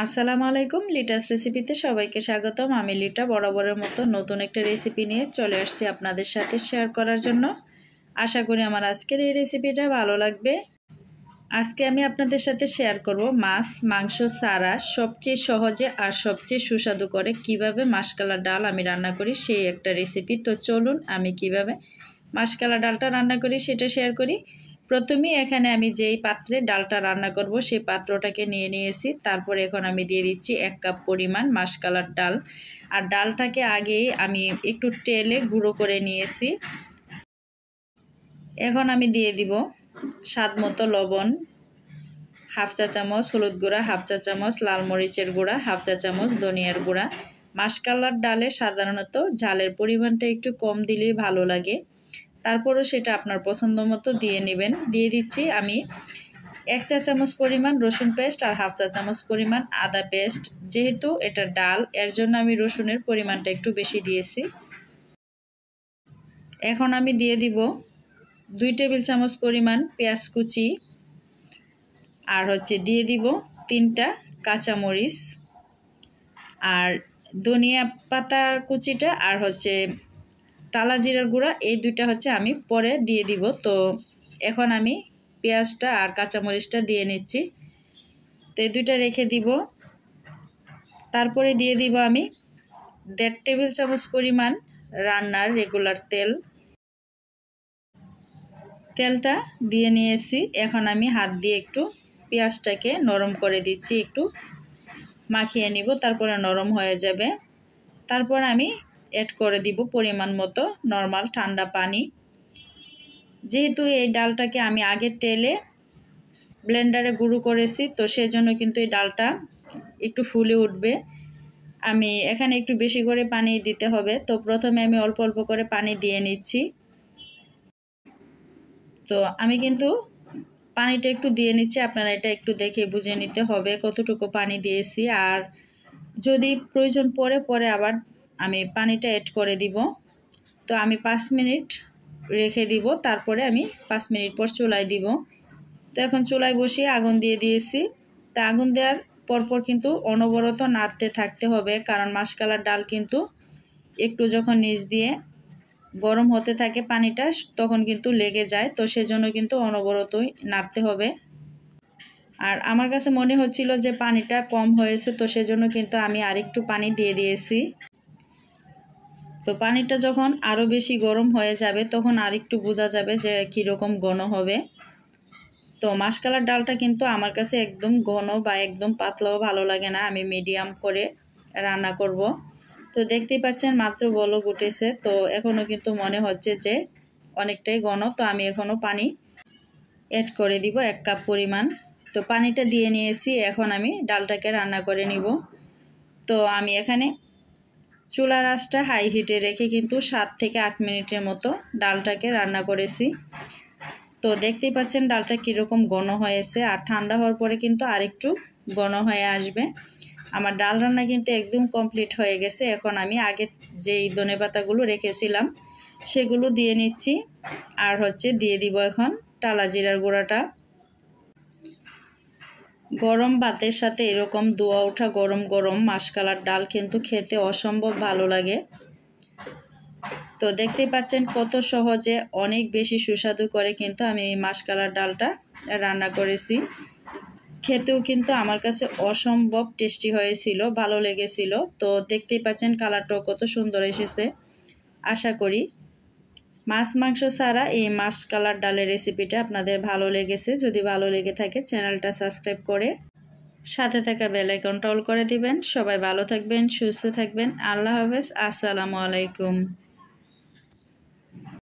আসসালামু আলাইকুম। লিটাস রেসিপিতে সবাইকে স্বাগতম। আমি লিটা বরাবরের মতো নতুন একটা রেসিপি নিয়ে চলে আসছি আপনাদের সাথে শেয়ার করার জন্য। আশা করি আমার আজকের এই রেসিপিটা ভালো লাগবে। আজকে আমি আপনাদের সাথে শেয়ার করব মাছ মাংস ছাড়া সবচেয়ে সহজে আর সবচেয়ে সুস্বাদু করে কিভাবে মাশকালার ডাল আমি রান্না করি সেই একটা রেসিপি। তো চলুন আমি কিভাবে মাশকালার ডালটা রান্না করি সেটা শেয়ার করি। প্রথমে এখানে আমি যেই পাত্রে ডালটা রান্না করব সেই পাত্রটাকে নিয়ে নিয়েছি। তারপরে এখন আমি দিয়ে দিচ্ছি 1 কাপ পরিমাণ মাশকালার ডাল। আর ডালটাকে আগেই আমি একটু তেলে গুঁড়ো করে নিয়েছি। এখন আমি দিয়ে দিব স্বাদ মতো লবণ, হাফ চা চামচ হলুদ গুঁড়া, হাফ চা চামচ লাল মরিচের গুঁড়া, হাফ চা চামচ ধনিয়ার গুঁড়া। মাশকালার ডালে সাধারণত ঝালের পরিমাণটা একটু কম দিলেই ভালো লাগে, তারপরও সেটা আপনার পছন্দ মতো দিয়ে নেবেন। দিয়ে দিচ্ছি আমি 1 চা চামচ পরিমাণ রসুন পেস্ট আর হাফ চা চামচ পরিমাণ আদা পেস্ট। যেহেতু এটা ডাল এর জন্য আমি রসুনের পরিমাণটা একটু বেশি দিয়েছি। এখন আমি দিয়ে দিব 2 টেবিল চামচ পরিমাণ পেঁয়াজ কুচি, আর দিয়ে দিব 3টা কাঁচামরিচ, আর ধনিয়া পাতার কুচিটা আর টালা জিরার গুঁড়া, এই দুইটা আমি পরে দিয়ে দিব। তো এখন আমি পেঁয়াজটা আর কাঁচামরিচটা দিয়ে নিচ্ছি। তো এই দুইটা রেখে দিব। তারপরে দিয়ে দিব আমি 1.5 টেবিল চামচ পরিমাণ রান্নার রেগুলার তেল। তেলটা দিয়ে নিয়েছি। এখন আমি হাত দিয়ে একটু পেঁয়াজটাকে নরম করে দিচ্ছি, একটু মাখিয়ে নিব, তারপরে নরম হয়ে যাবে। তারপর আমি অ্যাড করে দিব পরিমাণ মতো নর্মাল ঠান্ডা পানি। যেহেতু এই ডালটাকে আমি আগে তেলে ব্লেন্ডারে গুঁড়ো করেছি, তো সেজন্য কিন্তু এই ডালটা একটু ফুলে উঠবে। আমি এখানে একটু বেশি করে পানি দিতে হবে। তো প্রথমে আমি অল্প অল্প করে পানি দিয়ে নিচ্ছি। তো আমি কিন্তু পানিটা একটু দিয়ে নিচ্ছি, আপনারা এটা একটু দেখে বুঝে নিতে হবে কতটুকু পানি দিয়েছি। আর যদি প্রয়োজন পরে আবার আমি পানিটা অ্যাড করে দিব। তো আমি 5 মিনিট রেখে দিব, তারপরে আমি 5 মিনিট পর চুলায় দিব। তো এখন চুলায় বসিয়ে আগুন দিয়ে দিয়েছি। তা আগুন দেওয়ার পরপর কিন্তু অনবরত নাড়তে থাকতে হবে, কারণ মাশকালার ডাল কিন্তু একটু যখন নিচ দিয়ে গরম হতে থাকে পানিটা, তখন কিন্তু লেগে যায়। তো সেজন্য কিন্তু অনবরতই নাড়তে হবে। আর আমার কাছে মনে হচ্ছিল যে পানিটা কম হয়েছে, তো সেজন্য কিন্তু আমি আরেকটু পানি দিয়ে দিয়েছি। তো পানিটা যখন আরও বেশি গরম হয়ে যাবে তখন আরেকটু বোঝা যাবে যে কীরকম ঘন হবে। তো মাশকালার ডালটা কিন্তু আমার কাছে একদম ঘন বা একদম পাতলাও ভালো লাগে না, আমি মিডিয়াম করে রান্না করব। তো দেখতেই পাচ্ছেন মাত্র বলক উঠেছে। তো এখনও কিন্তু মনে হচ্ছে যে অনেকটাই ঘন। তো আমি এখনও পানি অ্যাড করে দিব 1 কাপ পরিমাণ। তো পানিটা দিয়ে নিয়েছি। এখন আমি ডালটাকে রান্না করে নিব। তো আমি এখানে চুলার আঁচটা হাই হিটে রেখে কিন্তু 7 থেকে 8 মিনিটের মতো ডালটাকে রান্না করেছি। তো দেখতেই পাচ্ছেন ডালটা কীরকম ঘন হয়েছে, আর ঠান্ডা হওয়ার পরে কিন্তু আরেকটু ঘন হয়ে আসবে। আমার ডাল রান্না কিন্তু একদম কমপ্লিট হয়ে গেছে। এখন আমি আগে যেই ধনেপাতাগুলো রেখেছিলাম সেগুলো দিয়ে নিচ্ছি। আর দিয়ে দিব এখন টালা জিরার গুঁড়াটা। গরম ভাতের সাথে এরকম ধোয়া ওঠা গরম গরম মাশকালার ডাল কিন্তু খেতে অসম্ভব ভালো লাগে। তো দেখতেই পাচ্ছেন কত সহজে অনেক বেশি সুস্বাদু করে কিন্তু আমি এই মাশকালার ডালটা রান্না করেছি। খেতেও কিন্তু আমার কাছে অসম্ভব টেস্টি হয়েছিল, ভালো লেগেছিল। তো দেখতেই পাচ্ছেন কালারটাও কত সুন্দর এসেছে। আশা করি মাছ মাংস ছাড়া এই মাশকালার ডালের রেসিপিটা আপনাদের ভালো লেগেছে। যদি ভালো লেগে থাকে চ্যানেলটা সাবস্ক্রাইব করে সাথে থাকা বেল আইকনটা অল করে দিবেন। সবাই ভালো থাকবেন, সুস্থ থাকবেন। আল্লাহ হাফেজ। আসসালামু আলাইকুম।